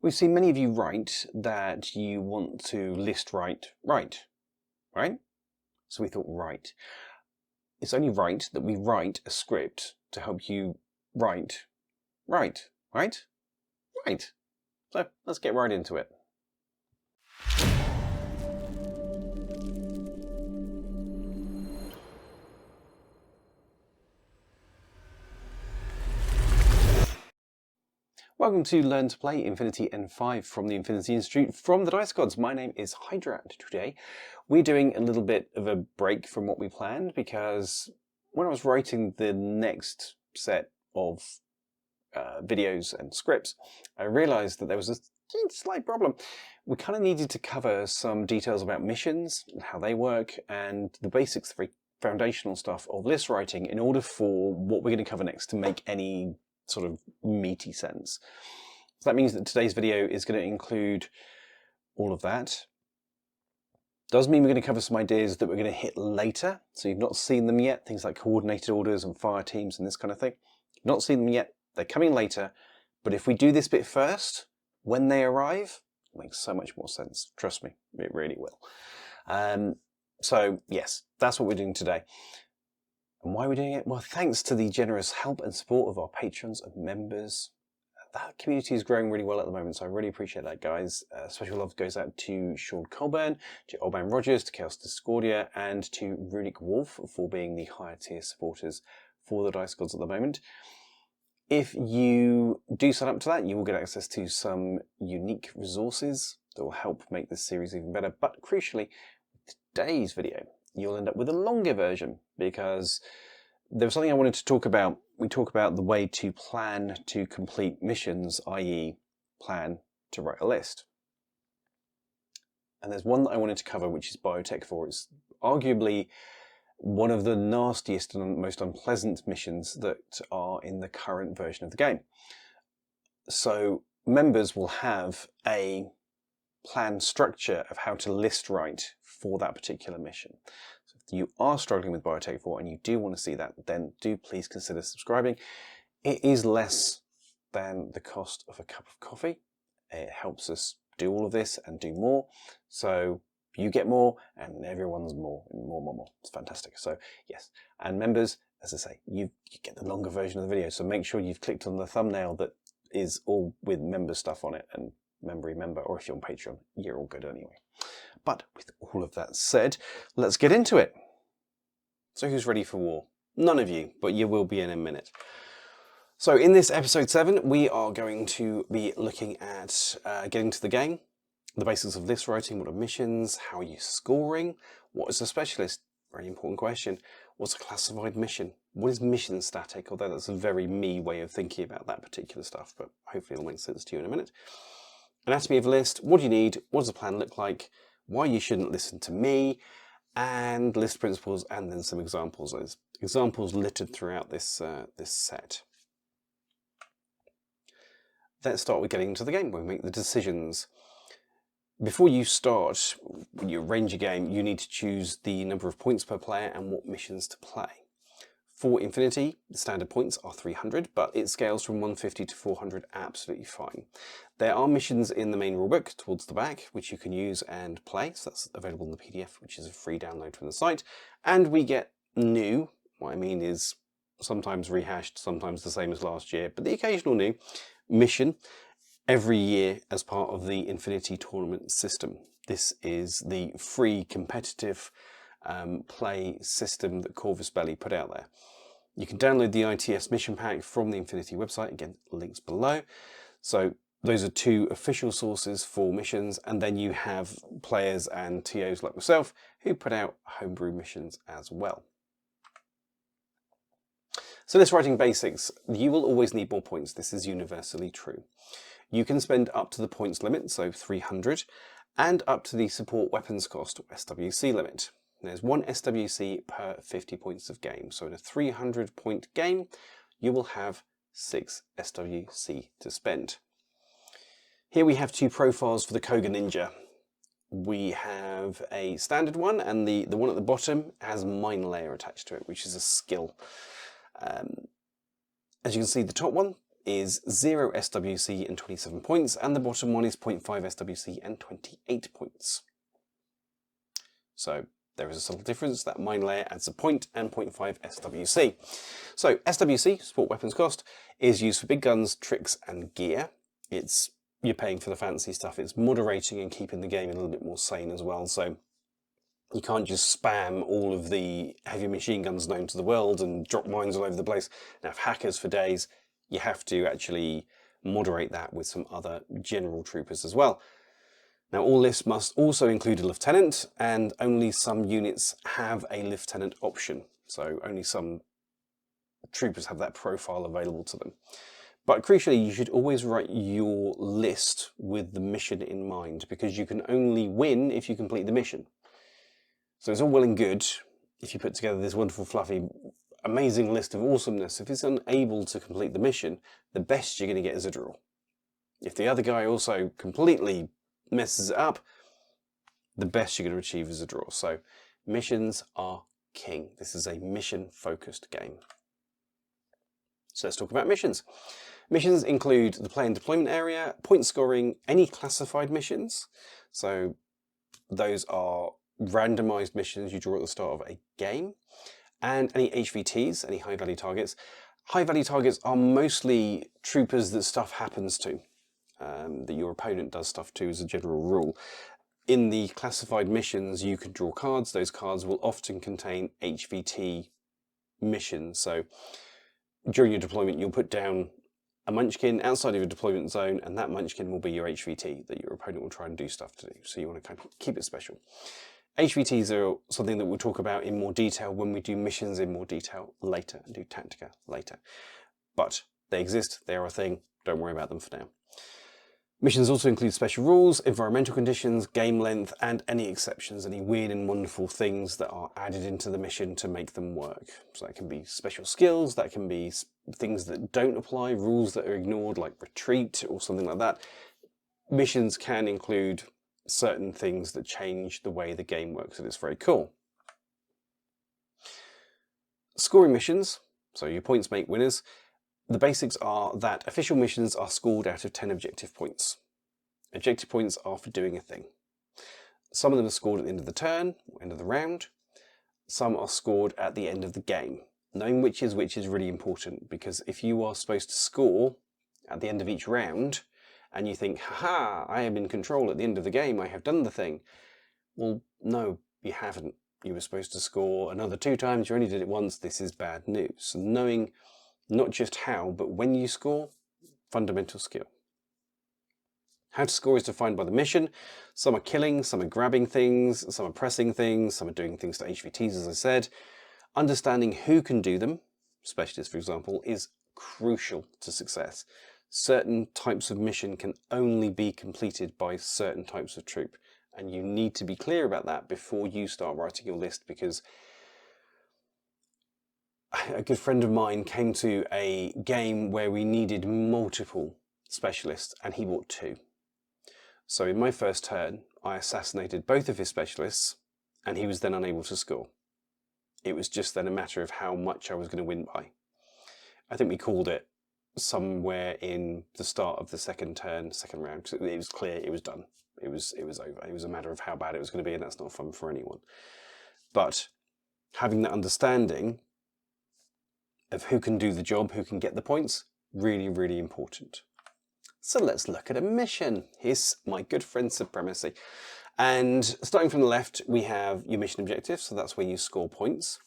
We've seen many of you write that you want to list write, right? So we thought, right. It's only right that we write a script to help you write, right? So let's get right into it. Welcome to Learn to Play Infinity N5 from the Infinity Institute from the Dice Gods. My name is Hydra, and today we're doing a little bit of a break from what we planned because when I was writing the next set of videos and scripts, I realized that there was a slight problem. We kind of needed to cover some details about missions and how they work and the basics, the very foundational stuff of list writing in order for what we're going to cover next to make any sort of meaty sense. So that means that today's video is going to include all of that. Does mean we're going to cover some ideas that we're going to hit later. So you've not seen them yet, things like coordinated orders and fire teams and this kind of thing. You've not seen them yet, they're coming later. But if we do this bit first, when they arrive, it makes so much more sense. Trust me, it really will. So yes, that's what we're doing today. And why are we doing it? Well, thanks to the generous help and support of our patrons and members. That community is growing really well at the moment, so I really appreciate that, guys. Special love goes out to Sean Colburn, to Old Man Rogers, to Chaos Discordia, and to Runic Wolf for being the higher tier supporters for the Dice Gods at the moment. If you do sign up to that, you will get access to some unique resources that will help make this series even better. But crucially, with today's video, you'll end up with a longer version because there was something I wanted to talk about. We talk about the way to plan to complete missions, i.e. plan to write a list. And there's one that I wanted to cover, which is Biotechvore. It's arguably one of the nastiest and most unpleasant missions that are in the current version of the game. So members will have a plan structure of how to list write for that particular mission. So if you are struggling with Biotechvore and you do want to see that, then do please consider subscribing. It is less than the cost of a cup of coffee. It helps us do all of this and do more. So you get more and everyone's more. It's fantastic. So yes, and members, as I say, you get the longer version of the video. So make sure you've clicked on the thumbnail that is all with member stuff on it and member, or if you're on Patreon, you're all good anyway. But with all of that said, let's get into it. So who's ready for war? None of you, but you will be in a minute. So in this episode 7, we are going to be looking at getting to the game, the basics of list writing, what are missions, how are you scoring, what is a specialist, very important question, what's a classified mission, what is mission static, although that's a very me way of thinking about that particular stuff, but hopefully it'll make sense to you in a minute. Anatomy of a list, what do you need, what does the plan look like, why you shouldn't listen to me, and list principles, and then some examples. There's examples littered throughout this set. Let's start with getting into the game, where we make the decisions. Before you start, when you arrange a game, you need to choose the number of points per player and what missions to play. For Infinity, the standard points are 300, but it scales from 150 to 400 absolutely fine. There are missions in the main rulebook towards the back, which you can use and play, so that's available in the PDF, which is a free download from the site. And we get new, what I mean is sometimes rehashed, sometimes the same as last year, but the occasional new mission every year as part of the Infinity tournament system. This is the free competitive play system that Corvus Belli put out there. You can download the ITS mission pack from the Infinity website, again links below. So those are two official sources for missions, and then you have players and TOs like myself who put out homebrew missions as well. So list writing basics, you will always need more points. This is universally true. You can spend up to the points limit, so 300, and up to the support weapons cost, or SWC limit. There's one SWC per 50 points of game. So in a 300 point game, you will have 6 SWC to spend. Here we have two profiles for the Koga Ninja. We have a standard one, and the one at the bottom has mine layer attached to it, which is a skill. As you can see, the top one is 0 SWC and 27 points, and the bottom one is 0.5 SWC and 28 points. So there is a subtle difference. That mine layer adds a point and 0.5 SWC. So SWC, support weapons cost, is used for big guns, tricks and gear. You're paying for the fancy stuff. It's moderating and keeping the game a little bit more sane as well. So you can't just spam all of the heavy machine guns known to the world and drop mines all over the place and have hackers for days. You have to actually moderate that with some other general troopers as well. Now, all lists must also include a lieutenant, and only some units have a lieutenant option. So only some troopers have that profile available to them. But crucially, you should always write your list with the mission in mind, because you can only win if you complete the mission. So it's all well and good if you put together this wonderful, fluffy, amazing list of awesomeness. If it's unable to complete the mission, the best you're going to get is a draw. If the other guy also completely messes it up, the best you're going to achieve is a draw. So missions are king. This is a mission-focused game. So let's talk about missions. Missions include the play and deployment area, point scoring, any classified missions. So those are randomized missions you draw at the start of a game, and any HVTs, any high-value targets. High-value targets are mostly troopers that stuff happens to, that your opponent does stuff to as a general rule. In the classified missions, you can draw cards. Those cards will often contain HVT missions. So during your deployment, you'll put down a munchkin outside of your deployment zone, and that munchkin will be your HVT that your opponent will try and do stuff to do. So you want to kind of keep it special. HVTs are something that we'll talk about in more detail when we do missions in more detail later and do Tactica later. But they exist, they are a thing, don't worry about them for now. Missions also include special rules, environmental conditions, game length, and any exceptions, any weird and wonderful things that are added into the mission to make them work. So that can be special skills, that can be things that don't apply, rules that are ignored like retreat or something like that. Missions can include certain things that change the way the game works, and it's very cool. Scoring missions, so your points make winners. The basics are that official missions are scored out of 10 objective points. Objective points are for doing a thing. Some of them are scored at the end of the turn, or end of the round. Some are scored at the end of the game. Knowing which is really important, because if you are supposed to score at the end of each round, and you think, haha, I am in control at the end of the game, I have done the thing. Well, no, you haven't. You were supposed to score another 2 times, you only did it once, this is bad news. So knowing not just how, but when you score, fundamental skill. How to score is defined by the mission. Some are killing, some are grabbing things, some are pressing things, some are doing things to HVTs, as I said. Understanding who can do them, specialists for example, is crucial to success. Certain types of mission can only be completed by certain types of troop, and you need to be clear about that before you start writing your list, because a good friend of mine came to a game where we needed multiple specialists and he bought 2. So in my first turn, I assassinated both of his specialists and he was then unable to score. It was just then a matter of how much I was going to win by. I think we called it somewhere in the start of the second round, because it was clear it was done. It was over. It was a matter of how bad it was going to be, and that's not fun for anyone. But having that understanding of who can do the job, who can get the points, really, really important. So let's look at a mission. Here's my good friend Supremacy. And starting from the left, we have your mission objective, so that's where you score points.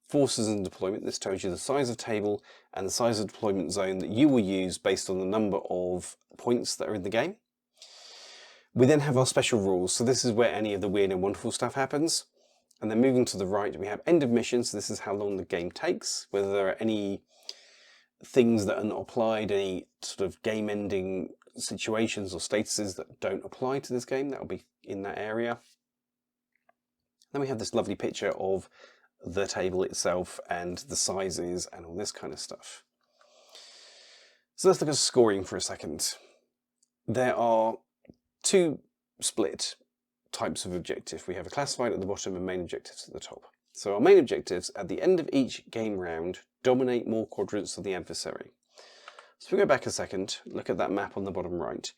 Forces and deployment, this tells you the size of table and the size of deployment zone that you will use based on the number of points that are in the game. We then have our special rules, so this is where any of the weird and wonderful stuff happens. And then moving to the right, we have end of mission, so this is how long the game takes, whether there are any things that are not applied, any sort of game-ending situations or statuses that don't apply to this game, that will be in that area. Then we have this lovely picture of the table itself and the sizes and all this kind of stuff. So let's look at scoring for a second. There are 2 split types of objective. We have a classified at the bottom and main objectives at the top. So our main objectives at the end of each game round dominate more quadrants of the adversary. So if we go back a second, look at that map on the bottom right.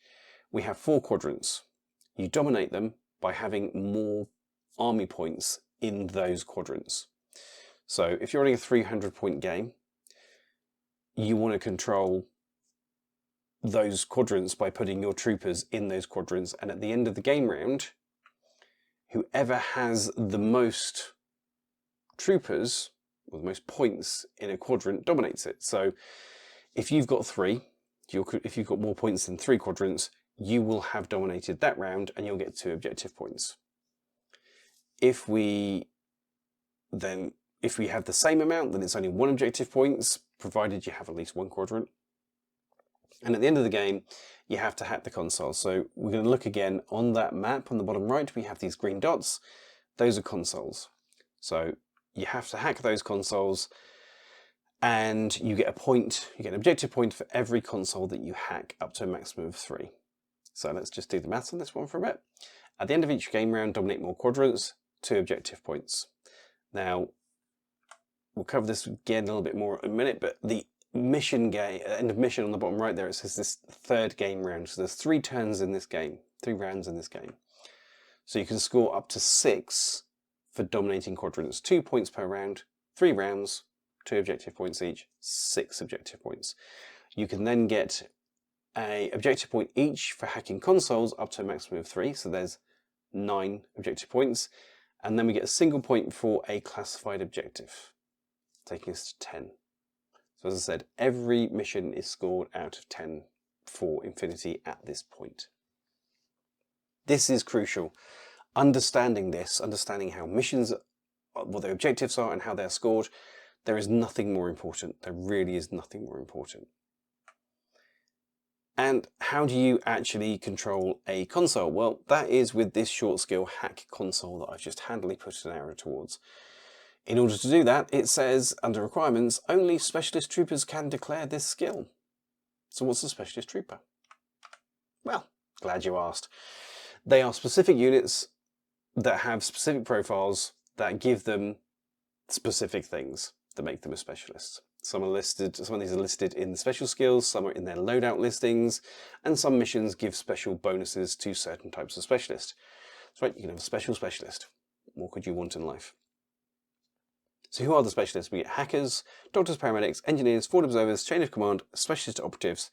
We have 4 quadrants. You dominate them by having more army points in those quadrants. So if you're running a 300-point game, you want to control those quadrants by putting your troopers in those quadrants, and at the end of the game round, whoever has the most troopers, or the most points in a quadrant, dominates it. So if you've got 3, if you've got more points than 3 quadrants, you will have dominated that round and you'll get 2 objective points. If we have the same amount, then it's only 1 objective points, provided you have at least 1 quadrant. And at the end of the game, you have to hack the console. So we're going to look again on that map on the bottom right. We have these green dots. Those are consoles. So you have to hack those consoles, and you get a point. You get an objective point for every console that you hack, up to a maximum of 3. So let's just do the maths on this one for a bit. At the end of each game round, dominate more quadrants, 2 objective points. Now, we'll cover this again a little bit more in a minute, but the mission game, end of mission on the bottom right there, it says this 3rd game round. So there's 3 turns in this game, 3 rounds in this game. So you can score up to 6 for dominating quadrants. 2 points per round, 3 rounds, 2 objective points each, 6 objective points. You can then get an objective point each for hacking consoles up to a maximum of 3. So there's 9 objective points. And then we get a single point for a classified objective, taking us to 10. So as I said, every mission is scored out of 10 for Infinity at this point. This is crucial. Understanding this, understanding how missions, what their objectives are and how they're scored, there is nothing more important. There really is nothing more important. And how do you actually control a console? Well, that is with this short skill hack console that I've just handily put an arrow towards. In order to do that, it says, under requirements, only specialist troopers can declare this skill. So what's a specialist trooper? Well, glad you asked. They are specific units that have specific profiles that give them specific things that make them a specialist. Some of these are listed in the special skills, some are in their loadout listings, and some missions give special bonuses to certain types of specialist. That's right, you can have a special specialist. What could you want in life? So who are the specialists? We get hackers, doctors, paramedics, engineers, forward observers, chain of command, specialist operatives,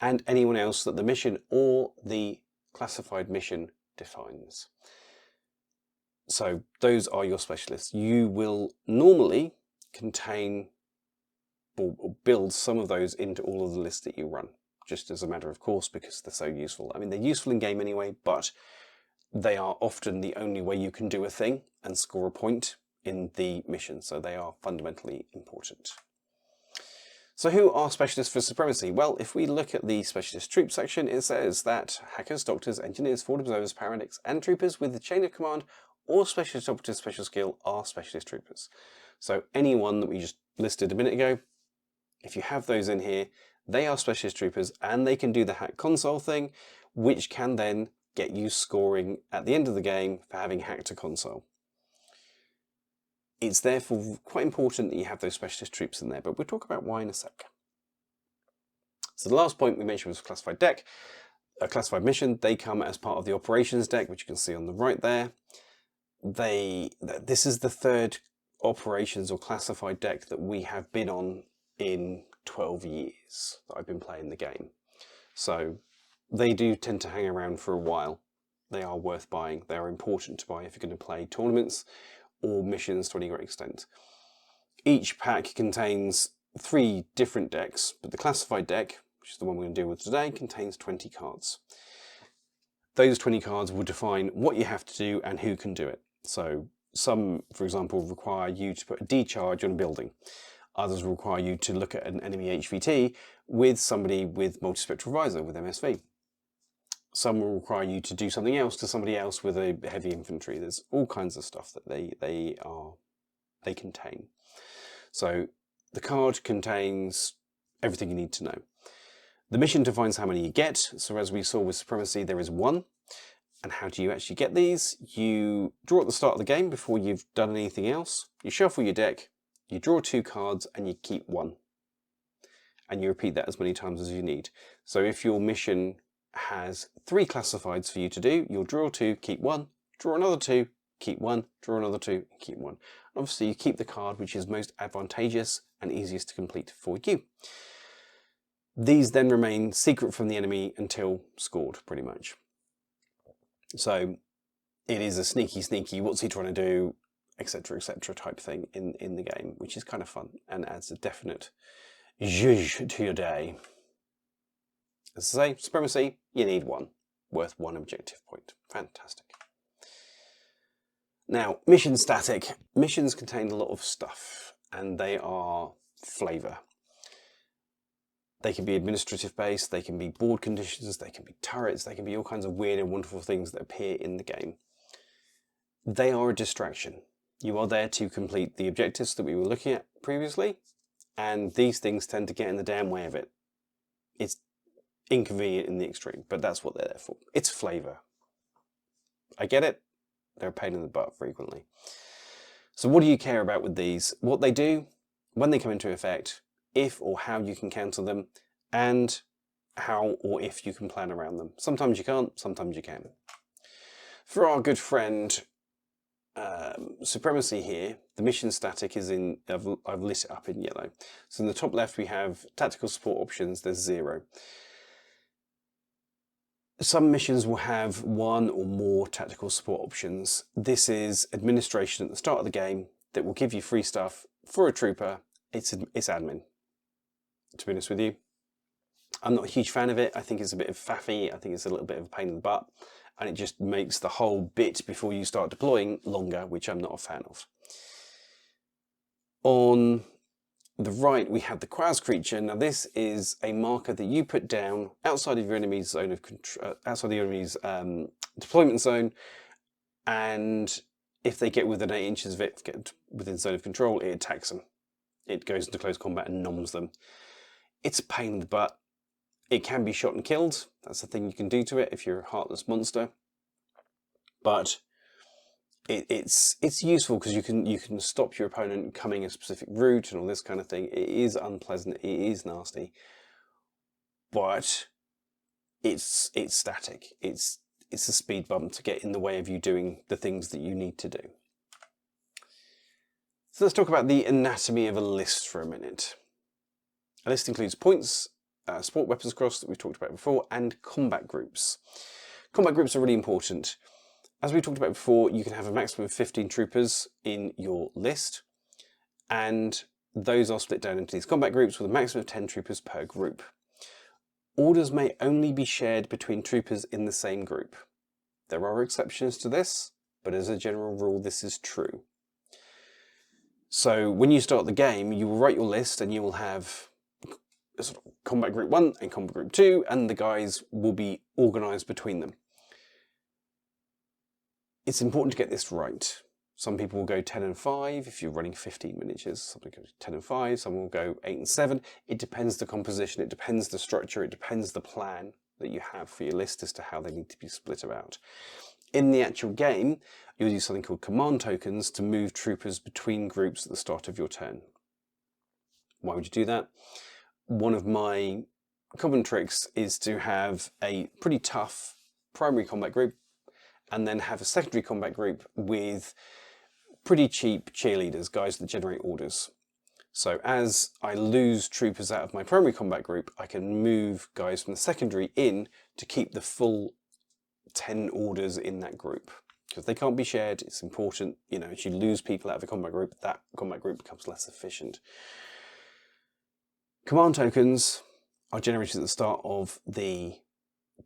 and anyone else that the mission or the classified mission defines. So those are your specialists. You will normally contain or build some of those into all of the lists that you run, just as a matter of course, because they're so useful. I mean, they're useful in game anyway, but they are often the only way you can do a thing and score a point in the mission, so they are fundamentally important. So who are specialists for Supremacy? Well, if we look at the specialist troop section, it says that hackers, doctors, engineers, forward observers, paramedics, and troopers with the chain of command or specialist operative special skill are specialist troopers. So anyone that we just listed a minute ago, if you have those in here, they are specialist troopers and they can do the hack console thing, which can then get you scoring at the end of the game for having hacked a console. It's therefore quite important that you have those specialist troops in there, but we'll talk about why in a sec. So the last point we mentioned was classified deck. A classified mission, they come as part of the operations deck, which you can see on the right there. This is the 3rd operations or classified deck that we have been on in 12 years that I've been playing the game. So they do tend to hang around for a while. They are worth buying. They are important to buy if you're going to play tournaments or missions to any great extent. Each pack contains 3 different decks, but the classified deck, which is the one we're going to deal with today, contains 20 cards. Those 20 cards will define what you have to do and who can do it. So some, for example, require you to put a D-charge on a building. Others require you to look at an enemy HVT with somebody with multispectral visor, with MSV. Some will require you to do something else to somebody else with a heavy infantry. There's all kinds of stuff that they contain. So the card contains everything you need to know. The mission defines how many you get. So as we saw with Supremacy, there is 1. And how do you actually get these? You draw at the start of the game before you've done anything else. You shuffle your deck, you draw 2 cards, and you keep 1. and you repeat that as many times as you need. So if your mission has 3 classifieds for you to do, you'll draw 2, keep 1, draw another 2, keep 1, draw another 2, and keep 1. Obviously you keep the card which is most advantageous and easiest to complete for you. These then remain secret from the enemy until scored, pretty much. So it is a sneaky, what's he trying to do, etc., etc. type thing in the game, which is kind of fun and adds a definite zhuzh to your day. As I say, Supremacy, you need 1, worth 1 objective point. Fantastic. Now, mission static. Missions contain a lot of stuff, and they are flavour. They can be administrative based, they can be board conditions, they can be turrets, they can be all kinds of weird and wonderful things that appear in the game. They are a distraction. You are there to complete the objectives that we were looking at previously, and these things tend to get in the damn way of it. It's inconvenient in the extreme, but that's what they're there for. It's flavour. I get it. They're a pain in the butt frequently. So what do you care about with these? What they do, when they come into effect, if or how you can cancel them, and how or if you can plan around them. Sometimes you can't, sometimes you can. For our good friend Supremacy here, the mission static is in, I've lit it up in yellow. So in the top left we have tactical support options, there's 0. Some missions will have 1 or more tactical support options. This is administration at the start of the game that will give you free stuff for a trooper. It's admin, to be honest with you. I'm not a huge fan of it. I think it's a bit of faffy. I think it's a little bit of a pain in the butt. And it just makes the whole bit before you start deploying longer, which I'm not a fan of. On the right, we have the Quaz creature. Now, this is a marker that you put down outside of your enemy's zone of control, outside the enemy's deployment zone, and if they get within 8 inches of it, get within zone of control, it attacks them. It goes into close combat and noms them. It's a pain in the butt. It can be shot and killed. That's the thing you can do to it if you're a heartless monster. But it's useful because you can stop your opponent coming a specific route and all this kind of thing. It is unpleasant. It is nasty, but it's static. It's a speed bump to get in the way of you doing the things that you need to do. So let's talk about the anatomy of a list for a minute. A list includes points, support weapons cross that we've talked about before, and combat groups. Combat groups are really important. As we talked about before, you can have a maximum of 15 troopers in your list, and those are split down into these combat groups with a maximum of 10 troopers per group. Orders may only be shared between troopers in the same group. There are exceptions to this, but as a general rule, this is true. So when you start the game, you will write your list and you will have sort of combat group 1 and combat group 2, and the guys will be organised between them. It's important to get this right. Some people will go 10 and 5 if you're running 15 miniatures. Some will go 10 and 5, some will go 8 and 7. It depends the composition, it depends the structure, it depends the plan that you have for your list as to how they need to be split about. In the actual game, you'll use something called command tokens to move troopers between groups at the start of your turn. Why would you do that? One of my common tricks is to have a pretty tough primary combat group and then have a secondary combat group with pretty cheap cheerleaders, guys that generate orders. So as I lose troopers out of my primary combat group, I can move guys from the secondary in to keep the full 10 orders in that group. Because they can't be shared, it's important, you know, as you lose people out of a combat group, that combat group becomes less efficient. Command tokens are generated at the start of the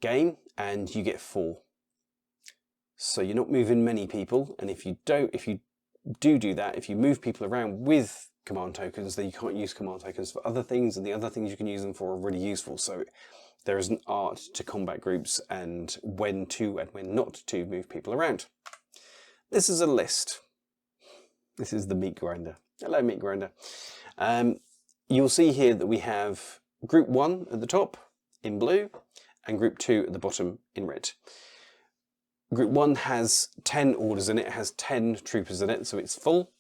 game, and you get 4. So you're not moving many people, and if you do that, if you move people around with command tokens, then you can't use command tokens for other things, and the other things you can use them for are really useful. So there is an art to combat groups and when to and when not to move people around. This is a list. This is the meat grinder. Hello, meat grinder. You'll see here that we have group 1 at the top in blue and group 2 at the bottom in red. Group 1 has 10 orders in it, it has 10 troopers in it, so it's full,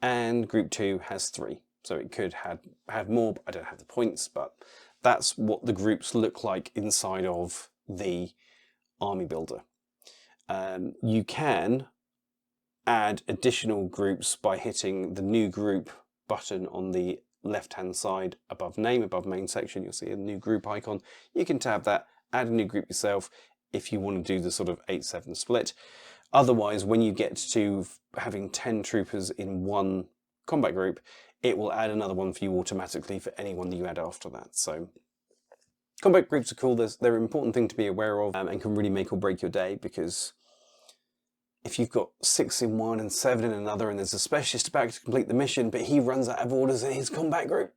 and group 2 has 3. So it could have more, I don't have the points, but that's what the groups look like inside of the army builder. You can add additional groups by hitting the new group button on the left hand side above name, above main section. You'll see a new group icon. You can tab that, add a new group yourself if you want to do the sort of 8-7 split. Otherwise, when you get to having 10 troopers in one combat group, it will add another one for you automatically for anyone that you add after that. So combat groups are cool. They're an important thing to be aware of, and can really make or break your day, because if you've got 6 in one and 7 in another, and there's a specialist about to complete the mission, but he runs out of orders in his combat group,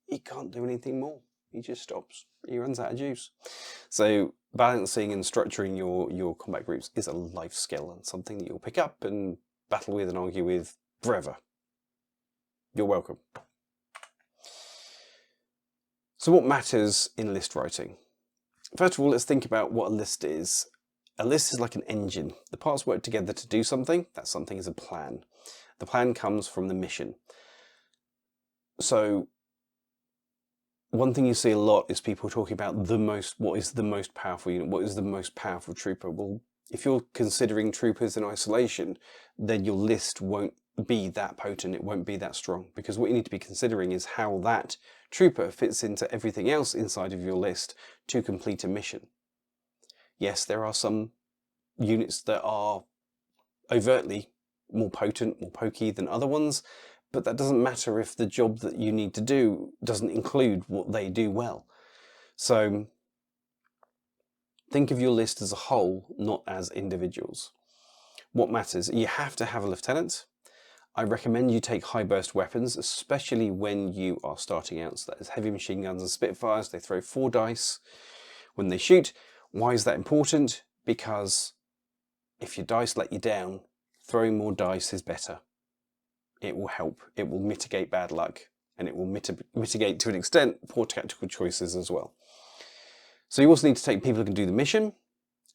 he can't do anything more. He just stops. He runs out of juice. So balancing and structuring your combat groups is a life skill, and something that you'll pick up and battle with and argue with forever. You're welcome. So what matters in list writing? First of all, let's think about what a list is. A list is like an engine. The parts work together to do something. That something is a plan. The plan comes from the mission. So one thing you see a lot is people talking about what is the most powerful unit, what is the most powerful trooper. Well, if you're considering troopers in isolation, then your list won't be that potent, it won't be that strong, because what you need to be considering is how that trooper fits into everything else inside of your list to complete a mission. Yes, there are some units that are overtly more potent, more pokey than other ones, but that doesn't matter if the job that you need to do doesn't include what they do well. So think of your list as a whole, not as individuals. What matters? You have to have a lieutenant. I recommend you take high burst weapons, especially when you are starting out. So that is heavy machine guns and Spitfires. They throw 4 dice when they shoot. Why is that important? Because if your dice let you down, throwing more dice is better. It will help. It will mitigate bad luck, and it will mitigate to an extent poor tactical choices as well. So you also need to take people who can do the mission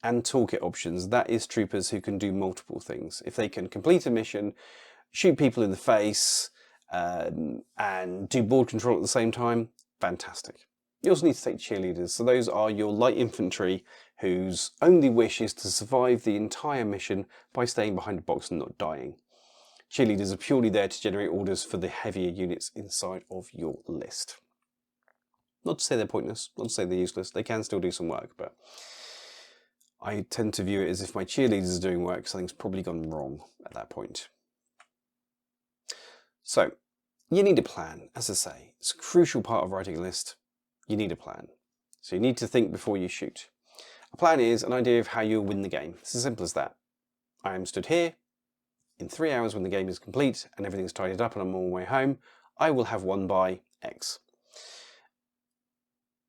and toolkit options. That is troopers who can do multiple things. If they can complete a mission, shoot people in the face, and do board control at the same time, fantastic. You also need to take cheerleaders. So those are your light infantry whose only wish is to survive the entire mission by staying behind a box and not dying. Cheerleaders are purely there to generate orders for the heavier units inside of your list. Not to say they're pointless, not to say they're useless. They can still do some work, but I tend to view it as if my cheerleaders are doing work, something's probably gone wrong at that point. So you need a plan. As I say, it's a crucial part of writing a list. You need a plan. So you need to think before you shoot. A plan is an idea of how you'll win the game. It's as simple as that. I am stood here. In 3 hours, when the game is complete and everything's tidied up and I'm on my way home, I will have won by X.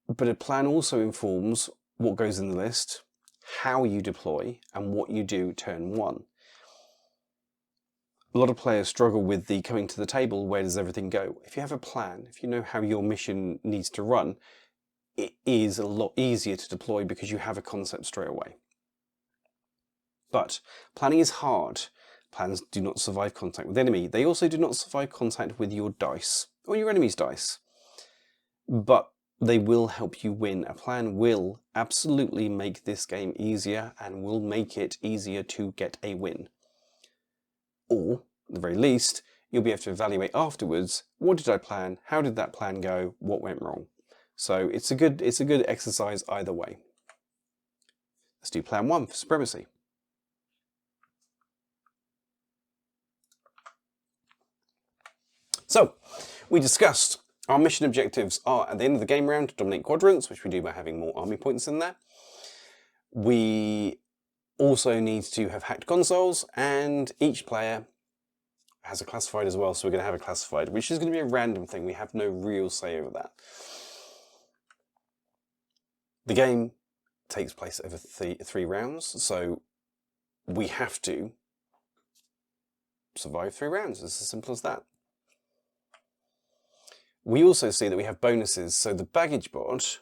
But a plan also informs what goes in the list, how you deploy, and what you do turn 1. A lot of players struggle with the coming to the table, where does everything go? If you have a plan, if you know how your mission needs to run, it is a lot easier to deploy because you have a concept straight away. But planning is hard. Plans do not survive contact with the enemy. They also do not survive contact with your dice, or your enemy's dice. But they will help you win. A plan will absolutely make this game easier and will make it easier to get a win. Or, at the very least, you'll be able to evaluate afterwards, what did I plan, how did that plan go, what went wrong. So it's a good exercise either way. Let's do plan 1 for Supremacy. So, we discussed our mission objectives are at the end of the game round to dominate quadrants, which we do by having more army points in there. We also need to have hacked consoles, and each player has a classified as well, so we're going to have a classified, which is going to be a random thing. We have no real say over that. The game takes place over 3 rounds, so we have to survive 3 rounds. It's as simple as that. We also see that we have bonuses. So the baggage bot,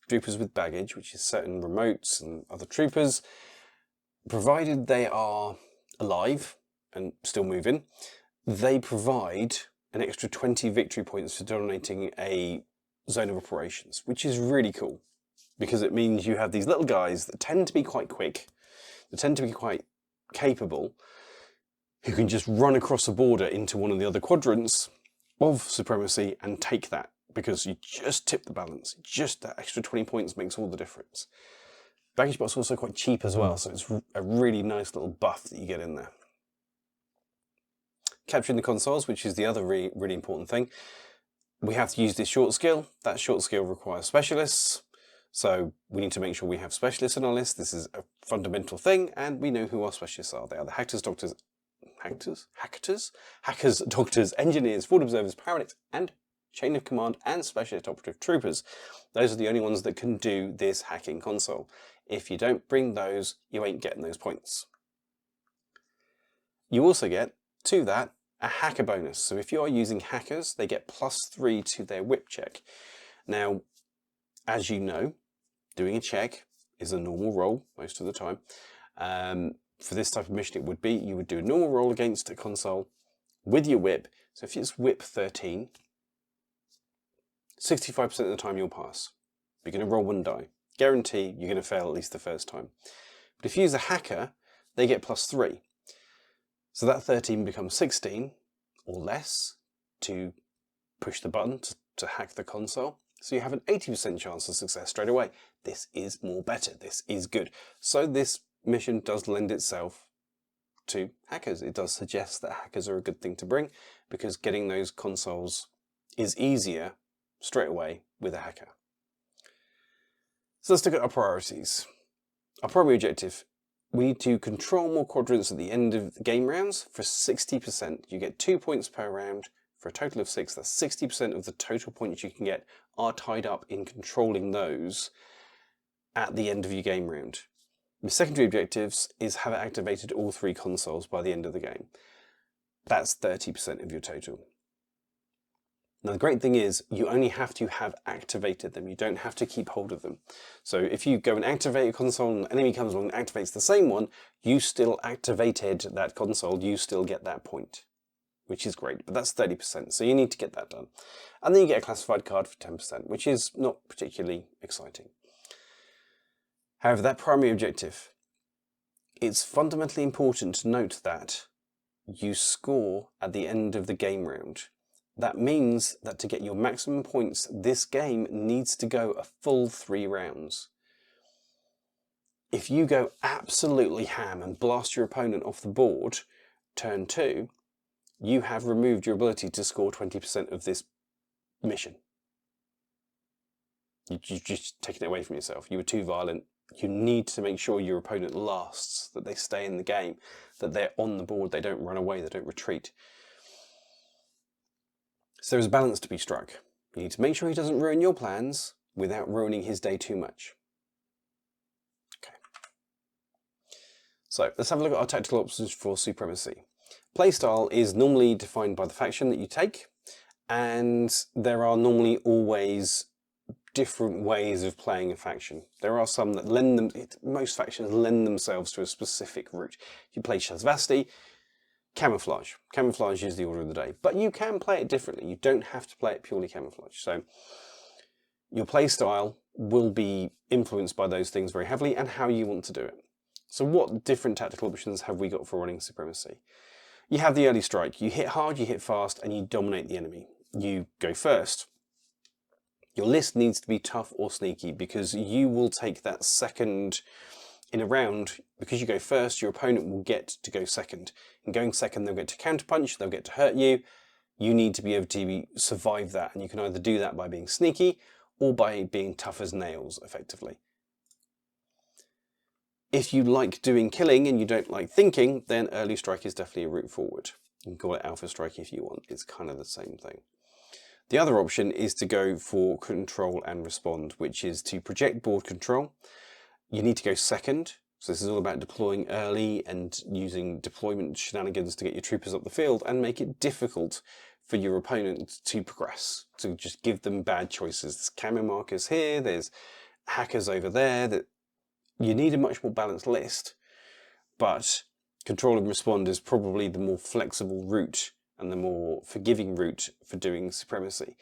troopers with baggage, which is certain remotes and other troopers, provided they are alive and still moving, they provide an extra 20 victory points for dominating a zone of operations, which is really cool because it means you have these little guys that tend to be quite quick, that tend to be quite capable, who can just run across a border into one of the other quadrants of Supremacy and take that, because you just tip the balance. Just that extra 20 points makes all the difference. Baggage bot's also quite cheap as well, so it's a really nice little buff that you get in there. Capturing the consoles, which is the other really important thing. We have to use this short skill. That short skill requires specialists. So we need to make sure we have specialists on our list. This is a fundamental thing, and we know who our specialists are. They are the hackers, doctors, engineers, field observers, paramedics, and chain of command and specialist operative troopers. Those are the only ones that can do this hacking console. If you don't bring those, you ain't getting those points. You also get, to that, a hacker bonus. So if you are using hackers, they get +3 to their whip check. Now, as you know, doing a check is a normal roll most of the time. For this type of mission, it would be, you would do a normal roll against a console with your whip. So if it's whip 13, 65% of the time you'll pass. You're going to roll 1 die. Guarantee you're going to fail at least the first time. But if you use a hacker, they get +3. So that 13 becomes 16 or less to push the button to hack the console. So you have an 80% chance of success straight away. This is more better. This is good. So this mission does lend itself to hackers. It does suggest that hackers are a good thing to bring, because getting those consoles is easier straight away with a hacker. So let's look at our priorities. Our primary objective: we need to control more quadrants at the end of the game rounds for 60%. You get 2 points per round for a total of 6. That's 60% of the total points you can get are tied up in controlling those at the end of your game round. The secondary objectives is have activated all 3 consoles by the end of the game. That's 30% of your total. Now the great thing is, you only have to have activated them. You don't have to keep hold of them. So if you go and activate a console and an enemy comes along and activates the same one, you still activated that console, you still get that point, which is great, but that's 30%, so you need to get that done. And then you get a classified card for 10%, which is not particularly exciting. However, that primary objective, it's fundamentally important to note that you score at the end of the game round. That means that to get your maximum points, this game needs to go a full 3 rounds. If you go absolutely ham and blast your opponent off the board, turn 2, you have removed your ability to score 20% of this mission. You just taken it away from yourself. You were too violent. You need to make sure your opponent lasts, that they stay in the game, that they're on the board, they don't run away, they don't retreat. So there's a balance to be struck. You need to make sure he doesn't ruin your plans without ruining his day too much. Okay. So let's have a look at our tactical options for Supremacy. Playstyle is normally defined by the faction that you take, and there are normally always different ways of playing a faction. There are some that most factions lend themselves to a specific route. If you play Shazvasti, camouflage. Camouflage is the order of the day, but you can play it differently. You don't have to play it purely camouflage. So your play style will be influenced by those things very heavily and how you want to do it. So what different tactical options have we got for running Supremacy? You have the early strike. You hit hard, you hit fast, and you dominate the enemy. You go first. Your list needs to be tough or sneaky, because you will take that second in a round. Because you go first, your opponent will get to go second. In going second, they'll get to counterpunch, they'll get to hurt you. You need to be able to survive that, and you can either do that by being sneaky or by being tough as nails, effectively. If you like doing killing and you don't like thinking, then early strike is definitely a route forward. You can call it alpha strike if you want. It's kind of the same thing. The other option is to go for control and respond, which is to project board control. You need to go second. So this is all about deploying early and using deployment shenanigans to get your troopers up the field and make it difficult for your opponent to progress. To just give them bad choices. There's camo markers here, there's hackers over there. That you need a much more balanced list, but control and respond is probably the more flexible route and the more forgiving route for doing Supremacy.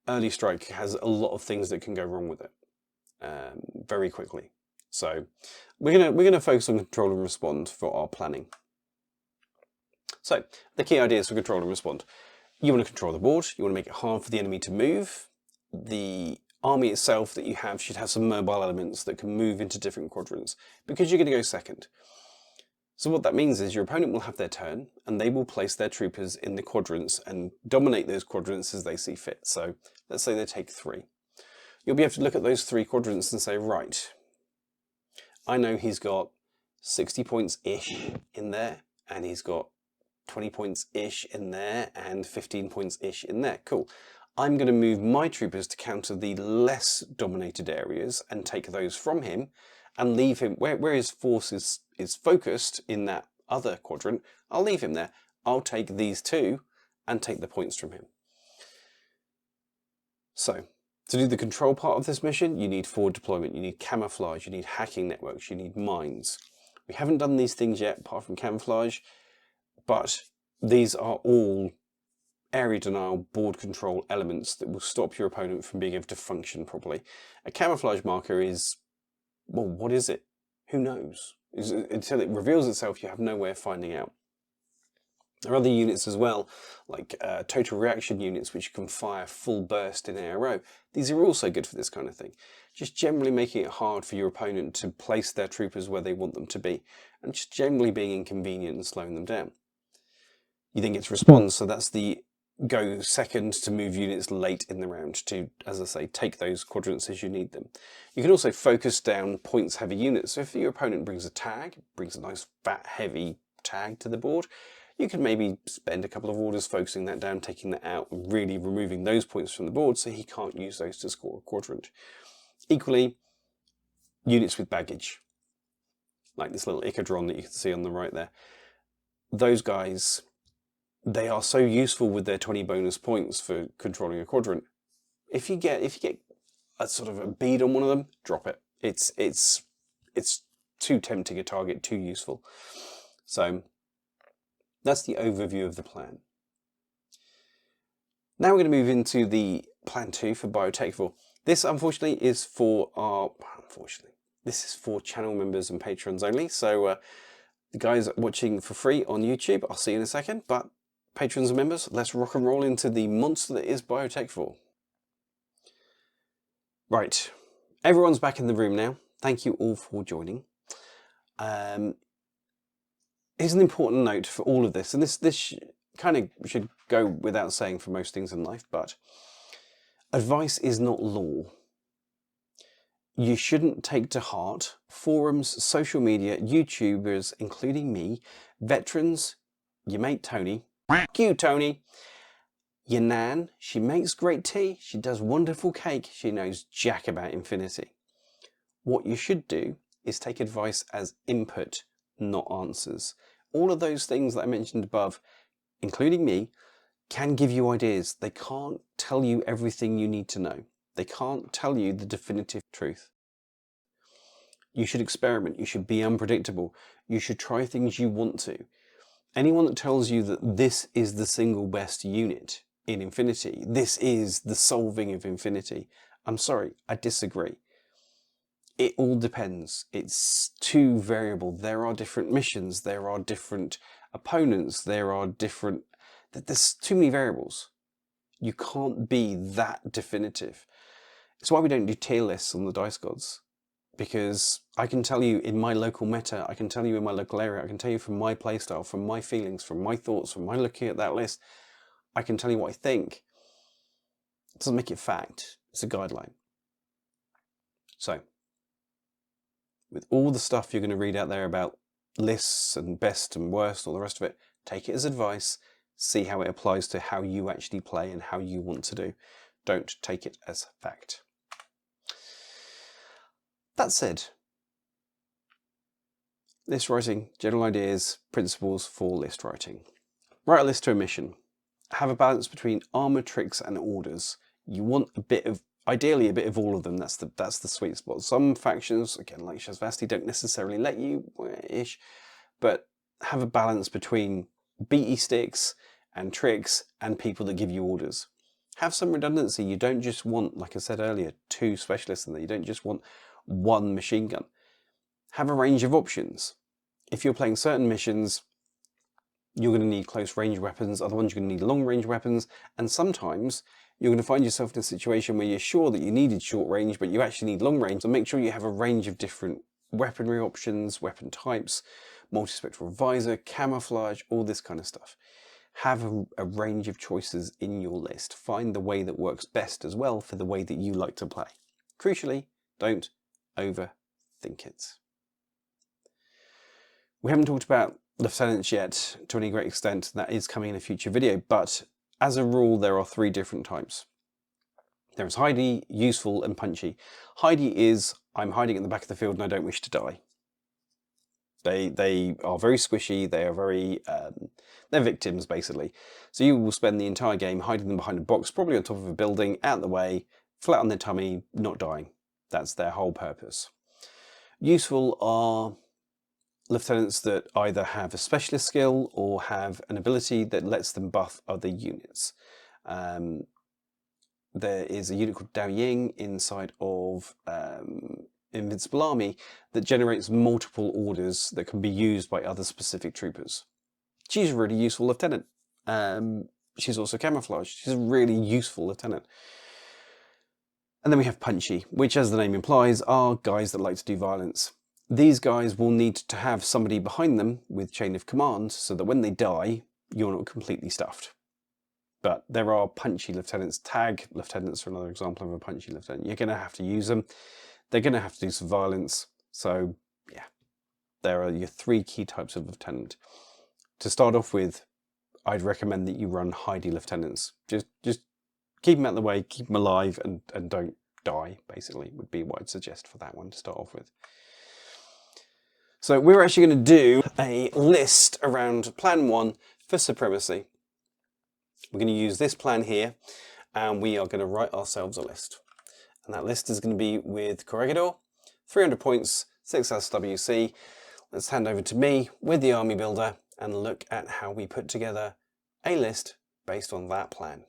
Early Strike has a lot of things that can go wrong with it very quickly. So we're gonna focus on control and respond for our planning. So the key ideas for control and respond. You want to control the board, you want to make it hard for the enemy to move. The army itself that you have should have some mobile elements that can move into different quadrants, because you're going to go second. So what that means is your opponent will have their turn, and they will place their troopers in the quadrants and dominate those quadrants as they see fit. So let's say they take 3. You'll be able to look at those 3 quadrants and say, right, I know he's got 60 points-ish in there, and he's got 20 points-ish in there, and 15 points-ish in there. Cool. I'm going to move my troopers to counter the less dominated areas and take those from him and leave him where his force is focused in that other quadrant. I'll leave him there. I'll take these 2 and take the points from him. So to do the control part of this mission, you need forward deployment, you need camouflage, you need hacking networks, you need mines. We haven't done these things yet apart from camouflage, but these are all area denial, board control elements that will stop your opponent from being able to function properly. A camouflage marker is, well, what is it? Who knows? Until it reveals itself, you have no way of finding out. There are other units as well, like total reaction units, which can fire full burst in ARO. These are also good for this kind of thing. Just generally making it hard for your opponent to place their troopers where they want them to be, and just generally being inconvenient and slowing them down. You then get to respond, so that's the go second to move units late in the round to, as I say, take those quadrants as you need them. You can also focus down points heavy units. So if your opponent brings a tag, brings a nice fat heavy tag to the board, you can maybe spend a couple of orders focusing that down, taking that out, and really removing those points from the board so he can't use those to score a quadrant. Equally, units with baggage, like this little Icadron that you can see on the right there. Those guys, they are so useful with their 20 bonus points for controlling a quadrant. If you get a sort of a bead on one of them, drop it. It's too tempting a target, too useful. So that's the overview of the plan. Now we're going to move into the plan 2 for Biotechvore. This unfortunately is for this is for channel members and patrons only. So the guys watching for free on YouTube, I'll see you in a second, but patrons and members, let's rock and roll into the monster that is Biotechvore. Right, everyone's back in the room now. Thank you all for joining. Here's an important note for all of this, and this kind of should go without saying for most things in life, but advice is not law. You shouldn't take to heart forums, social media, YouTubers, including me, veterans, your mate Tony, you Tony, your nan, she makes great tea, she does wonderful cake, she knows jack about Infinity. What you should do is take advice as input, not answers. All of those things that I mentioned above, including me, can give you ideas. They can't tell you everything you need to know. They can't tell you the definitive truth. You should experiment. You should be unpredictable. You should try things you want to. Anyone that tells you that this is the single best unit in Infinity, this is the solving of Infinity, I'm sorry, I disagree. It all depends. It's too variable. There are different missions. There are different opponents. There's too many variables. You can't be that definitive. It's why we don't do tier lists on the Dice Gods. Because I can tell you in my local meta, I can tell you in my local area, I can tell you from my playstyle, from my feelings, from my thoughts, from my looking at that list, I can tell you what I think. It doesn't make it fact. It's a guideline. So, with all the stuff you're going to read out there about lists and best and worst, all the rest of it, take it as advice, see how it applies to how you actually play and how you want to do. Don't take it as fact. That said, list writing, general ideas, principles for list writing. Write a list to a mission. Have a balance between armor, tricks, and orders. You want a bit of, ideally a bit of all of them. That's the sweet spot. Some factions, again, like Shazvasti, don't necessarily let you, ish, but have a balance between beaty sticks and tricks and people that give you orders. Have some redundancy. You don't just want, like I said earlier, 2 specialists in there. You don't just want 1 machine gun. Have a range of options. If you're playing certain missions, you're going to need close range weapons. Other ones, you're going to need long range weapons. And sometimes you're going to find yourself in a situation where you're sure that you needed short range, but you actually need long range. So make sure you have a range of different weaponry options, weapon types, multispectral visor, camouflage, all this kind of stuff. Have a range of choices in your list. Find the way that works best as well for the way that you like to play. Crucially, don't overthink it. We haven't talked about lieutenants yet to any great extent. That is coming in a future video, but as a rule, there are 3 different types. There is hidey, useful, and punchy. Hidey is, I'm hiding in the back of the field and I don't wish to die. They are very squishy, they are very, they're victims basically. So you will spend the entire game hiding them behind a box, probably on top of a building, out of the way, flat on their tummy, not dying. That's their whole purpose. Useful are lieutenants that either have a specialist skill or have an ability that lets them buff other units. There is a unit called Dao Ying inside of Invincible Army that generates multiple orders that can be used by other specific troopers. She's a really useful lieutenant. She's also camouflaged. She's a really useful lieutenant. And then we have punchy, which, as the name implies, are guys that like to do violence. These guys will need to have somebody behind them with chain of command so that when they die, you're not completely stuffed. But there are punchy lieutenants. Tag lieutenants are another example of a punchy lieutenant. You're going to have to use them. They're going to have to do some violence. So, yeah, there are your 3 key types of lieutenant. To start off with, I'd recommend that you run hidey lieutenants. Just keep them out of the way, keep them alive, and don't die, basically, would be what I'd suggest for that one to start off with. So we're actually going to do a list around Plan 1 for Supremacy. We're going to use this plan here, and we are going to write ourselves a list. And that list is going to be with Corregidor, 300 points, 6 SWC. Let's hand over to me with the army builder and look at how we put together a list based on that plan.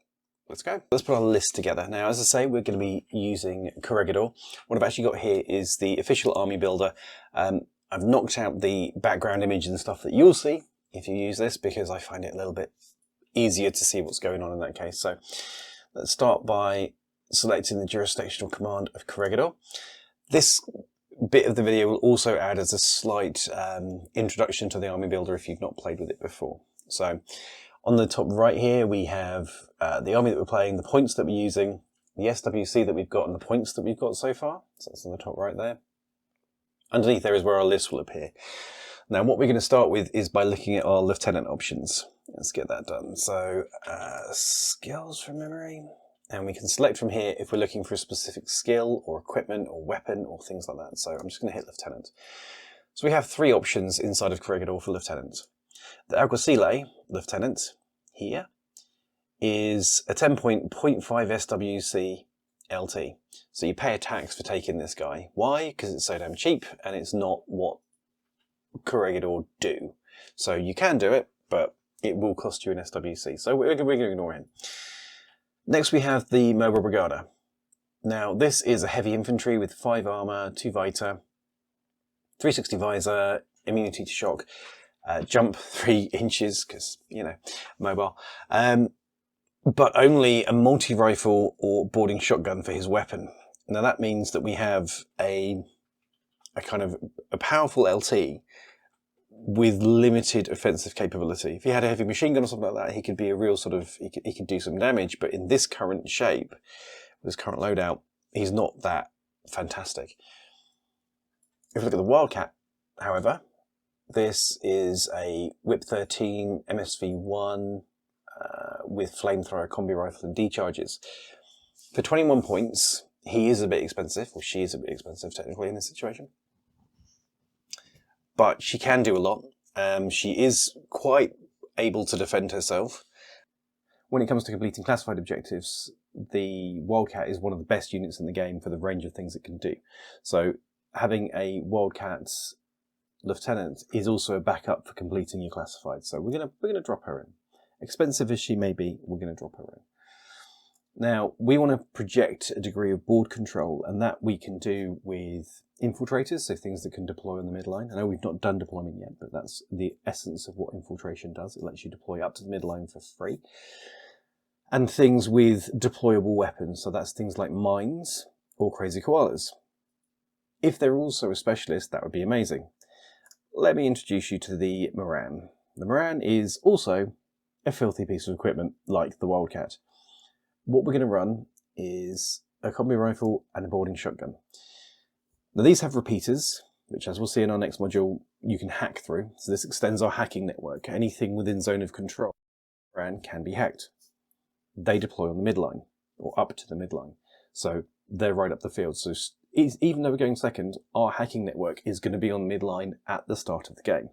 Let's go. Let's put our list together. Now, as I say, we're going to be using Corregidor. What I've actually got here is the official army builder. I've knocked out the background image and stuff that you'll see if you use this, because I find it a little bit easier to see what's going on in that case. So let's start by selecting the jurisdictional command of Corregidor. This bit of the video will also add as a slight introduction to the army builder if you've not played with it before. So on the top right here, we have the army that we're playing, the points that we're using, the SWC that we've got, and the points that we've got so far. So that's on the top right there. Underneath there is where our list will appear. Now, what we're going to start with is by looking at our lieutenant options. Let's get that done. So, skills from memory. And we can select from here if we're looking for a specific skill or equipment or weapon or things like that. So I'm just going to hit lieutenant. So we have 3 options inside of Corregidor for lieutenant. The Alguacile lieutenant here is a 10.5 SWC LT. So you pay a tax for taking this guy. Why? Because it's so damn cheap and it's not what Corregidor do. So you can do it, but it will cost you an SWC. So we're going to ignore him. Next we have the Mobile Brigada. Now this is a heavy infantry with 5 armor, 2 Vita, 360 visor, immunity to shock, jump 3 inches, because, you know, mobile. But only a multi-rifle or boarding shotgun for his weapon. Now that means that we have a kind of a powerful LT with limited offensive capability. If he had a heavy machine gun or something like that, he could be a real sort of, he could do some damage, but in this current shape, with his current loadout, he's not that fantastic. If we look at the Wildcat, however, this is a Whip 13 MSV1 with flamethrower, combi rifle and decharges. For 21 points, he is a bit expensive, or she is a bit expensive technically in this situation. But she can do a lot. She is quite able to defend herself. When it comes to completing classified objectives, the Wildcat is one of the best units in the game for the range of things it can do. So having a Wildcat's lieutenant is also a backup for completing your classified. So we're gonna drop her in. Expensive as she may be, we're going to drop her in. Now, we want to project a degree of board control, and that we can do with infiltrators, so things that can deploy on the midline. I know we've not done deployment yet, but that's the essence of what infiltration does. It lets you deploy up to the midline for free. And things with deployable weapons, so that's things like mines or crazy koalas. If they're also a specialist, that would be amazing. Let me introduce you to the Moran. The Moran is also a filthy piece of equipment, like the Wildcat. What we're going to run is a combi rifle and a boarding shotgun. Now these have repeaters, which as we'll see in our next module, you can hack through. So this extends our hacking network. Anything within zone of control can be hacked. They deploy on the midline, or up to the midline. So they're right up the field. So even though we're going second, our hacking network is going to be on midline at the start of the game.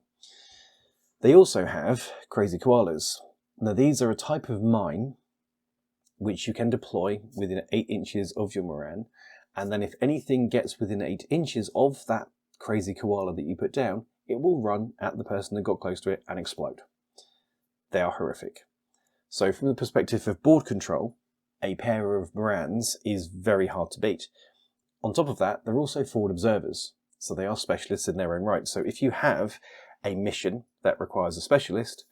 They also have crazy koalas. Now these are a type of mine which you can deploy within 8 inches of your Moran, and then if anything gets within 8 inches of that crazy koala that you put down, it will run at the person that got close to it and explode. They are horrific. So from the perspective of board control, a pair of Morans is very hard to beat. On top of that, they're also forward observers, so they are specialists in their own right. So if you have a mission that requires a specialist,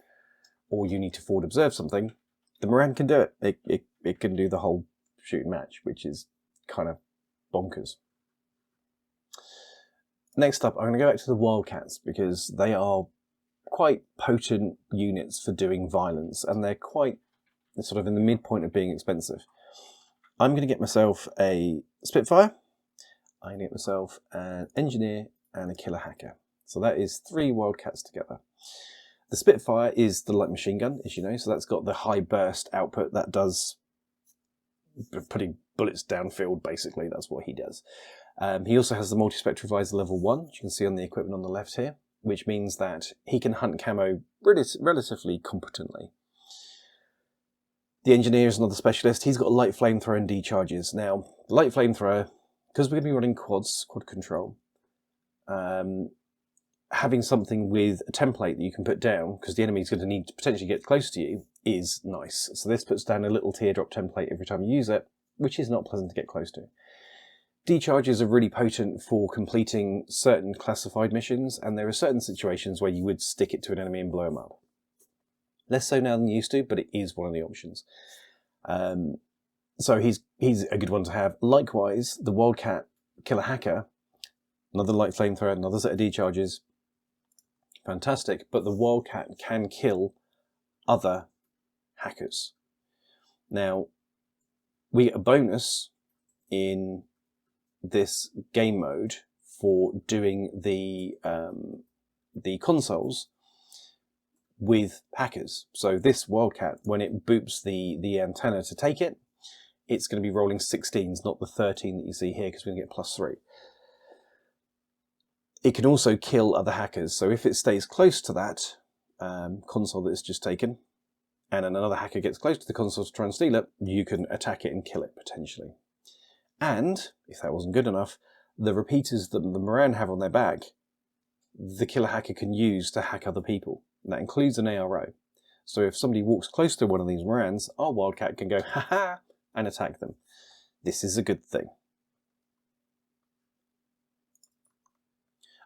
or you need to forward observe something, the Moran can do it. It can do the whole shooting match, which is kind of bonkers. Next up, I'm going to go back to the Wildcats, because they are quite potent units for doing violence, and they're quite sort of in the midpoint of being expensive. I'm going to get myself a Spitfire, I'm going to get myself an Engineer, and a Killer Hacker. So that is 3 Wildcats together. The Spitfire is the light machine gun, as you know, so that's got the high burst output that does putting bullets downfield, basically. That's what he does. He also has the multi-spectral visor level 1, which you can see on the equipment on the left here, which means that he can hunt camo relatively competently. The Engineer is another specialist. He's got a light flamethrower and D-charges. Now, the light flamethrower, because we're going to be running quad control, having something with a template that you can put down, because the enemy's going to need to potentially get close to you, is nice. So this puts down a little teardrop template every time you use it, which is not pleasant to get close to. D-charges are really potent for completing certain classified missions, and there are certain situations where you would stick it to an enemy and blow them up. Less so now than you used to, but it is one of the options. So he's a good one to have. Likewise, the Wildcat Killer Hacker, another light flamethrower, another set of D-charges. Fantastic, but the Wildcat can kill other hackers. Now, we get a bonus in this game mode for doing the consoles with hackers. So this Wildcat, when it boops the antenna to take it, it's going to be rolling 16s, not the 13 that you see here, because we're going to get +3. It can also kill other hackers. So if it stays close to that console that it's just taken, and then another hacker gets close to the console to try and steal it, you can attack it and kill it, potentially. And, if that wasn't good enough, the repeaters that the Moran have on their back, the Killer Hacker can use to hack other people. And that includes an ARO. So if somebody walks close to one of these Morans, our Wildcat can go, ha-ha, and attack them. This is a good thing.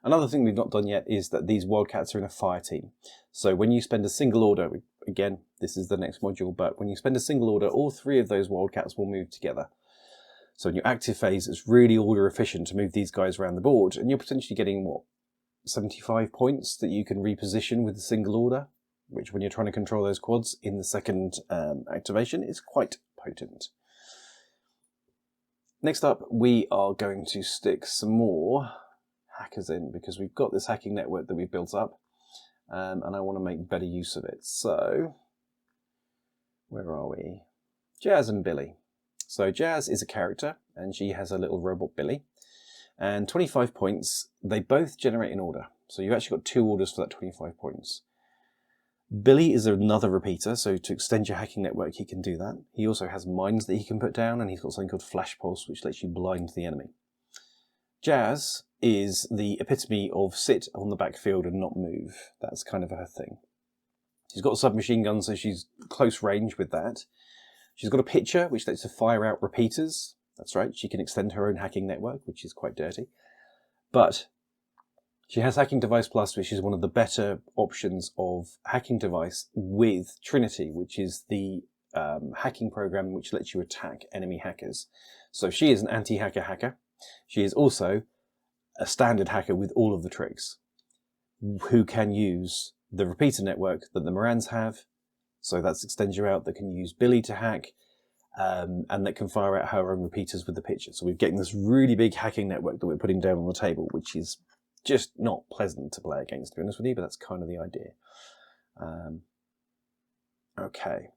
Another thing we've not done yet is that these Wildcats are in a fire team. So when you spend a single order, again, this is the next module, but when you spend a single order, all 3 of those Wildcats will move together. So in your active phase, it's really order efficient to move these guys around the board, and you're potentially getting, what, 75 points that you can reposition with a single order, which when you're trying to control those quads in the second activation is quite potent. Next up, we are going to stick some more hackers in, because we've got this hacking network that we've built up, and I want to make better use of it. So, where are we? Jazz and Billy. So Jazz is a character, and she has a little robot Billy, and 25 points, they both generate an order. So you've actually got 2 orders for that 25 points. Billy is another repeater, so to extend your hacking network, he can do that. He also has mines that he can put down, and he's got something called Flash Pulse, which lets you blind the enemy. Jazz is the epitome of sit on the backfield and not move. That's kind of her thing. She's got a submachine gun, so she's close range with that. She's got a pitcher, which lets her fire out repeaters. That's right, she can extend her own hacking network, which is quite dirty. But she has Hacking Device Plus, which is one of the better options of hacking device with Trinity, which is the hacking program which lets you attack enemy hackers. So she is an anti-hacker hacker. She is also a standard hacker with all of the tricks, who can use the repeater network that the Morans have. So that's extends you out, that can use Billy to hack, and that can fire out her own repeaters with the pitcher. So we're getting this really big hacking network that we're putting down on the table, which is just not pleasant to play against, to be honest with you, but that's kind of the idea. Okay.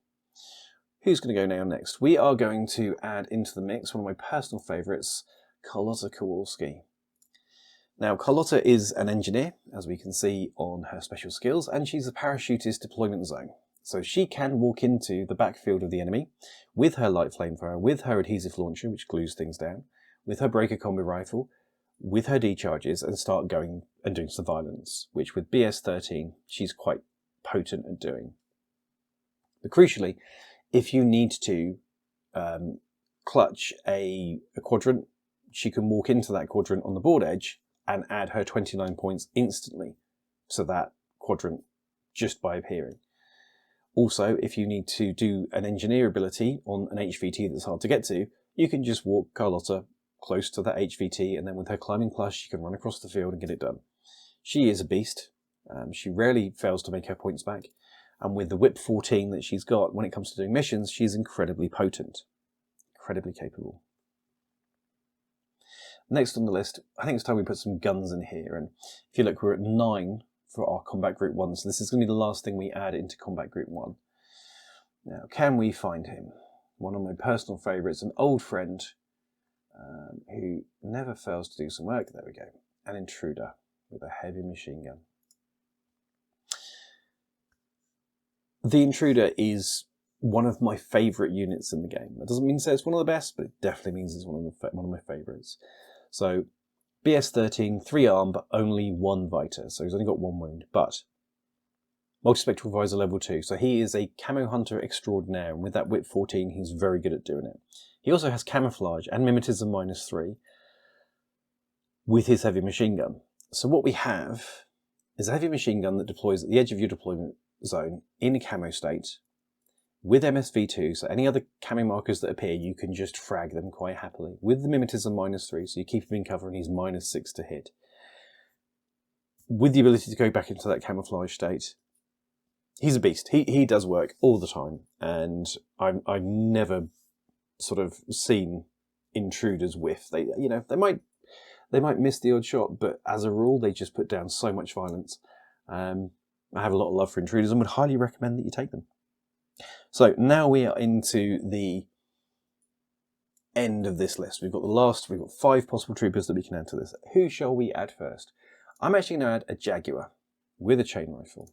Who's going to go now next? We are going to add into the mix one of my personal favourites, Carlotta Kowalski. Now, Carlotta is an engineer, as we can see on her special skills, and she's a parachutist deployment zone. So she can walk into the backfield of the enemy with her light flamethrower, with her adhesive launcher, which glues things down, with her breaker combi rifle, with her decharges, and start going and doing some violence, which with BS-13, she's quite potent at doing. But crucially, if you need to clutch a quadrant, she can walk into that quadrant on the board edge and add her 29 points instantly to that quadrant just by appearing. Also, if you need to do an engineer ability on an HVT that's hard to get to, you can just walk Carlotta close to that HVT, and then with her climbing plus, she can run across the field and get it done. She is a beast. She rarely fails to make her points back. And with the whip 14 that she's got, when it comes to doing missions, she's incredibly potent, incredibly capable. Next on the list, I think it's time we put some guns in here. And if you look, we're at 9 for our Combat Group 1. So this is going to be the last thing we add into Combat Group 1. Now, can we find him? One of my personal favourites, an old friend who never fails to do some work. There we go. An intruder with a heavy machine gun. The intruder is one of my favourite units in the game. That doesn't mean to say it's one of the best, but it definitely means it's one of my favourites. So BS-13, 3 arm, but only 1 Vita, so he's only got 1 wound, but multispectral visor level 2, so he is a camo hunter extraordinaire, and with that whip 14, he's very good at doing it. He also has camouflage and mimetism -3 with his heavy machine gun. So what we have is a heavy machine gun that deploys at the edge of your deployment zone in a camo state with MSV2, so any other camo markers that appear, you can just frag them quite happily. With the mimetism -3, so you keep him in cover and he's -6 to hit. With the ability to go back into that camouflage state, he's a beast. He does work all the time, and I've never sort of seen intruders whiff. They might miss the odd shot, but as a rule, they just put down so much violence. I have a lot of love for intruders and would highly recommend that you take them. So now we are into the end of this list. We've got 5 possible troopers that we can add to this. Who shall we add first? I'm actually going to add a Jaguar with a chain rifle.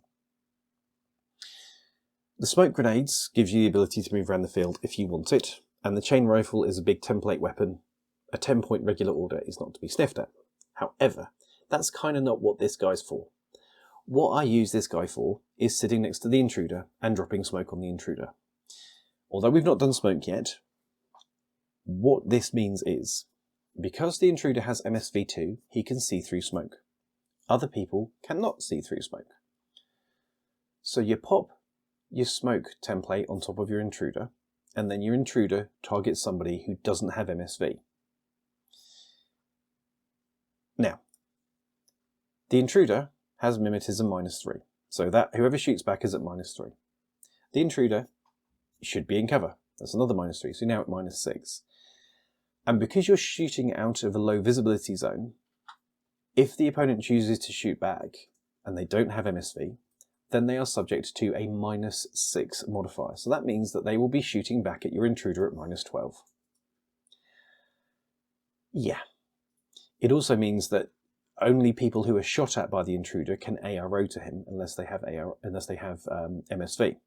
The smoke grenades gives you the ability to move around the field if you want it, and the chain rifle is a big template weapon. A 10-point regular order is not to be sniffed at. However, that's kind of not what this guy's for. What I use this guy for is sitting next to the intruder and dropping smoke on the intruder. Although we've not done smoke yet, what this means is, because the intruder has MSV2, he can see through smoke. Other people cannot see through smoke. So you pop your smoke template on top of your intruder, and then your intruder targets somebody who doesn't have MSV. Now, the intruder has mimetism -3, so that whoever shoots back is at -3. The intruder should be in cover. That's another -3, so you're now at -6. And because you're shooting out of a low visibility zone, if the opponent chooses to shoot back and they don't have MSV, then they are subject to a -6 modifier. So that means that they will be shooting back at your intruder at -12. Yeah. It also means that only people who are shot at by the intruder can ARO to him unless they have MSV.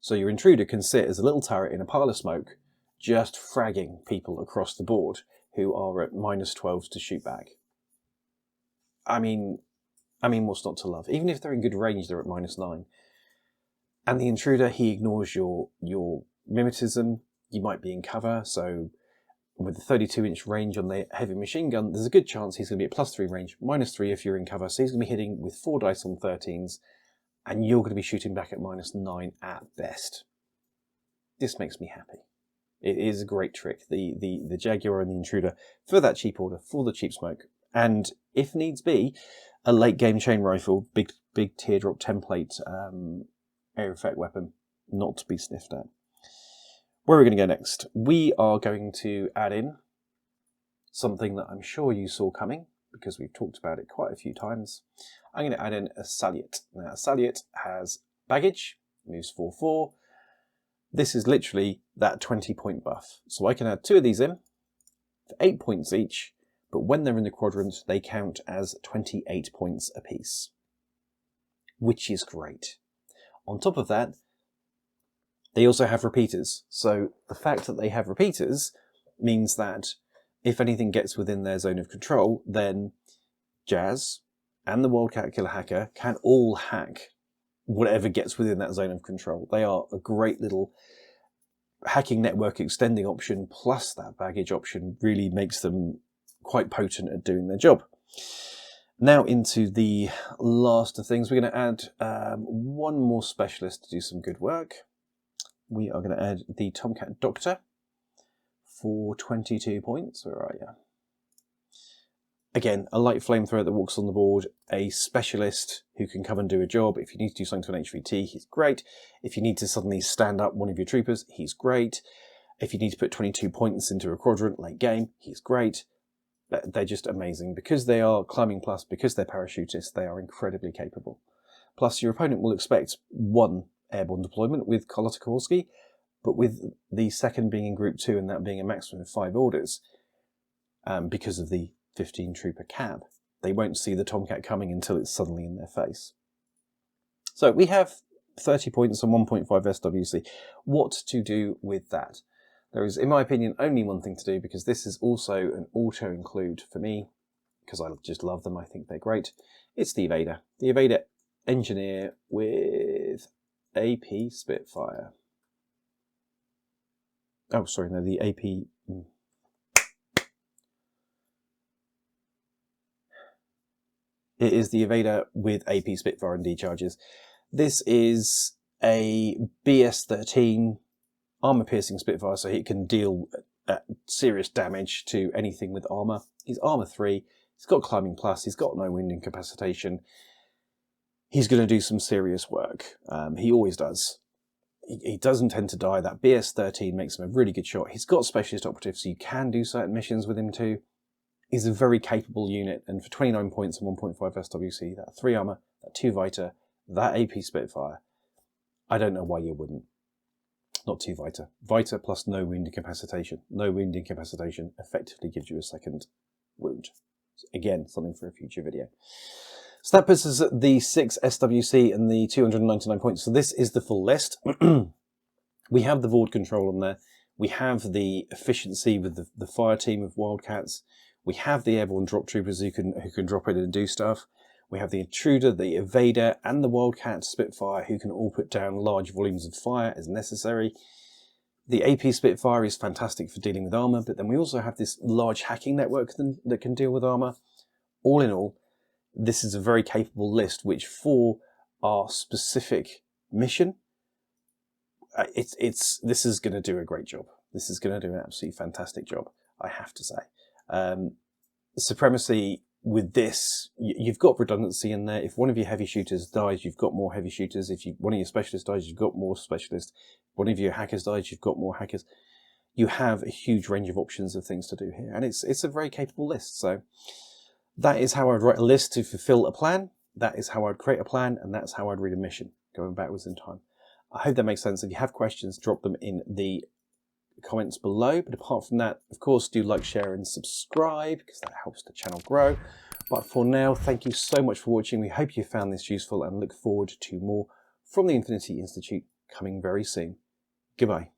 So your intruder can sit as a little turret in a pile of smoke, just fragging people across the board who are at -12 to shoot back. I mean, what's not to love? Even if they're in good range, they're at -9. And the intruder, he ignores your mimetism. You might be in cover, so with the 32-inch range on the heavy machine gun, there's a good chance he's going to be at +3 range, -3 if you're in cover. So he's going to be hitting with 4 dice on 13s, and you're going to be shooting back at -9 at best. This makes me happy. It is a great trick, the Jaguar and the Intruder, for that cheap order, for the cheap smoke. And if needs be, a late game chain rifle, big teardrop template air effect weapon, not to be sniffed at. Where are we going to go next? We are going to add in something that I'm sure you saw coming, because we've talked about it quite a few times. I'm going to add in a Salient. Now, a Salient has baggage, moves 4/4. This is literally that 20-point buff. So I can add 2 of these in for 8 points each, but when they're in the quadrant, they count as 28 points apiece, which is great. On top of that, they also have repeaters. So the fact that they have repeaters means that if anything gets within their zone of control, then Jazz and the Wildcat Killer Hacker can all hack whatever gets within that zone of control. They are a great little hacking network extending option, plus that baggage option really makes them quite potent at doing their job. Now into the last of things, we're going to add one more specialist to do some good work. We are going to add the Tomcat Doctor for 22 points. Where are you? Again, a light flamethrower that walks on the board, a specialist who can come and do a job. If you need to do something to an HVT, he's great. If you need to suddenly stand up one of your troopers, he's great. If you need to put 22 points into a quadrant late game, he's great. They're just amazing. Because they are climbing plus, because they're parachutists, they are incredibly capable. Plus, your opponent will expect 1 airborne deployment with Kolar Tukhorski, but with the second being in group 2 and that being a maximum of 5 orders, because of the 15 trooper cap, they won't see the Tomcat coming until it's suddenly in their face. So we have 30 points and 1.5 SWC. What to do with that? There is, in my opinion, only one thing to do, because this is also an auto-include for me, because I just love them. I think they're great. It's the Evader. The Evader Engineer with AP Spitfire. Oh, sorry, no, the AP... It is the Evader with AP Spitfire and D charges. This is a BS-13 armor-piercing Spitfire, so he can deal serious damage to anything with armor. He's armor 3, he's got climbing plus, he's got no wind incapacitation. He's going to do some serious work. He always does. He doesn't tend to die. That BS-13 makes him a really good shot. He's got specialist operative, so you can do certain missions with him too. He's a very capable unit, and for 29 points and 1.5 SWC, that 3 armor, that 2 Vita, that AP Spitfire, I don't know why you wouldn't. Not 2 Vita. Vita plus no wound incapacitation. No wound incapacitation effectively gives you a second wound. Again, something for a future video. So that puts us at the 6 SWC and the 299 points. So this is the full list. We have the Vord control on there. We have the efficiency with the fire team of Wildcats. We have the airborne drop troopers who can drop in and do stuff. We have the Intruder, the Evader, and the Wildcat Spitfire who can all put down large volumes of fire as necessary. The AP Spitfire is fantastic for dealing with armor, but then we also have this large hacking network that can deal with armor. All in all, this is a very capable list, which for our specific mission, this is going to do a great job. This is going to do an absolutely fantastic job, I have to say. Supremacy with this, you've got redundancy in there. If one of your heavy shooters dies, you've got more heavy shooters. If one of your specialists dies, you've got more specialists. If one of your hackers dies, you've got more hackers. You have a huge range of options of things to do here, and it's a very capable list. So that is how I'd write a list to fulfill a plan. That is how I'd create a plan, and that's how I'd read a mission, going backwards in time. I hope that makes sense. If you have questions, drop them in the comments below. But apart from that, of course, do like, share and subscribe, because that helps the channel grow. But for now, thank you so much for watching. We hope you found this useful and look forward to more from the Infinity Institute coming very soon. Goodbye.